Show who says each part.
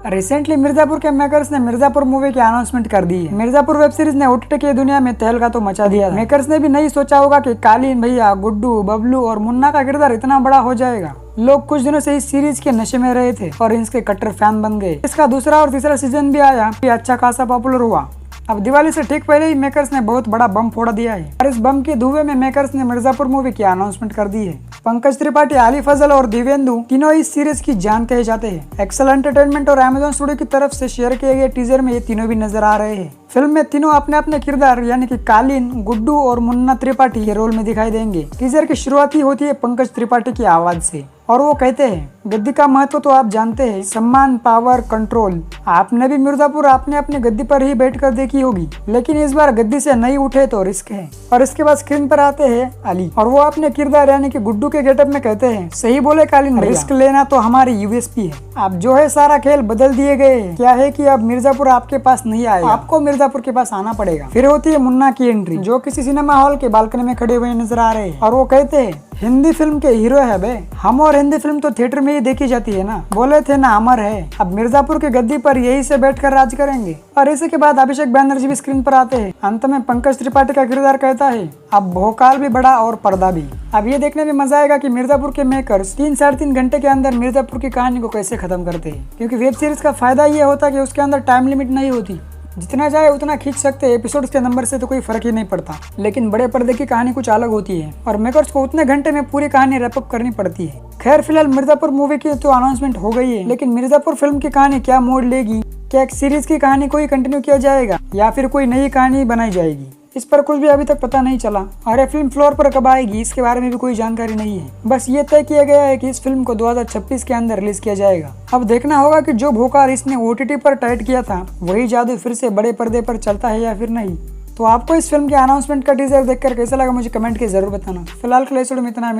Speaker 1: Recently Mirzapur के makers ने Mirzapur movie की अनाउंसमेंट कर दी है। मिर्जापुर वेब सीरीज ने ओटीटी की दुनिया में तहलका तो मचा दिया। मेकर्स ने भी नहीं सोचा होगा कि कालीन भैया, गुड्डू, बबलू और मुन्ना का किरदार इतना बड़ा हो जाएगा। लोग कुछ दिनों से इस सीरीज के नशे में रहे थे और इसके कट्टर फैन बन गए। इसका दूसरा और तीसरा सीजन भी आया, ये अच्छा खासा पॉपुलर हुआ। अब दिवाली से ठीक पहले ही मेकर्स ने बहुत बड़ा बम फोड़ दिया है और इस बम के धुएं में मेकर्स ने मिर्जापुर मूवी की अनाउंसमेंट कर दी है। पंकज त्रिपाठी, आली फजल और दिव्येंदु तीनों इस सीरीज की जान कहे जाते हैं। एक्सेल एंटरटेनमेंट और अमेजॉन स्टूडियो की तरफ से शेयर किए गए टीजर में ये तीनों भी नजर आ रहे हैं। फिल्म में तीनों अपने अपने किरदार यानी कि कालीन, गुड्डू और मुन्ना त्रिपाठी के रोल में दिखाई देंगे। टीजर की शुरुआत ही होती है पंकज त्रिपाठी की आवाज से और वो कहते हैं, गद्दी का महत्व तो आप जानते हैं, सम्मान, पावर, कंट्रोल। आपने भी मिर्जापुर आपने अपनी गद्दी पर ही बैठकर देखी होगी, लेकिन इस बार गद्दी से नहीं उठे तो रिस्क है। और इसके बाद स्क्रीन पर आते हैं अली और वो अपने किरदार यानी कि गुड्डू के गेटअप में कहते हैं, सही बोले कालीन, रिस्क लेना तो हमारी यूएसपी है। अब जो है सारा खेल बदल दिए गए हैं। क्या है कि अब मिर्जापुर आपके पास नहीं आएगा, आपको मिर्जापुर के पास आना पड़ेगा। फिर होती है मुन्ना की एंट्री, जो किसी सिनेमा हॉल के बालकनी में खड़े हुए नजर आ रहे हैं और वो कहते हैं, हिंदी फिल्म के हीरो है बे हम, और हिंदी फिल्म तो थिएटर में ही देखी जाती है ना, बोले थे ना अमर है। अब मिर्जापुर की गद्दी पर यही से बैठकर राज करेंगे। और इसी के बाद अभिषेक बैनर्जी भी स्क्रीन पर आते हैं। अंत में पंकज त्रिपाठी का किरदार कहता है, अब भोकाल भी बड़ा और पर्दा भी। अब ये देखने में मजा आएगा कि मिर्जापुर के मेकर्स 3-3.5 घंटे के अंदर मिर्जापुर की कहानी को कैसे खत्म करते हैं, क्योंकि वेब सीरीज का फायदा ये होता है कि उसके अंदर टाइम लिमिट नहीं होती, जितना चाहे उतना खींच सकते हैं। एपिसोड्स के नंबर से तो कोई फर्क ही नहीं पड़ता, लेकिन बड़े पर्दे की कहानी कुछ अलग होती है और मेकर्स को उतने घंटे में पूरी कहानी रैपअप करनी पड़ती है। खैर फिलहाल मिर्जापुर मूवी की तो अनाउंसमेंट हो गई है, लेकिन मिर्जापुर फिल्म की कहानी क्या मोड़ लेगी? क्या एक सीरीज की कहानी को ही कंटिन्यू किया जाएगा या फिर कोई नई कहानी बनाई जाएगी? इस पर कुछ भी अभी तक पता नहीं चला और ये फिल्म फ्लोर पर कब आएगी इसके बारे में भी कोई जानकारी नहीं है। बस ये तय किया गया है कि इस फिल्म को 2026 के अंदर रिलीज किया जाएगा। अब देखना होगा कि जो भोकाल इसने ओटीटी पर टाइट किया था वही जादू फिर से बड़े पर्दे पर चलता है या फिर नहीं। तो आपको इस फिल्म के अनाउंसमेंट का टीजर देखकर कैसा लगा मुझे कमेंट के जरूर बताना। फिलहाल के लिए इतना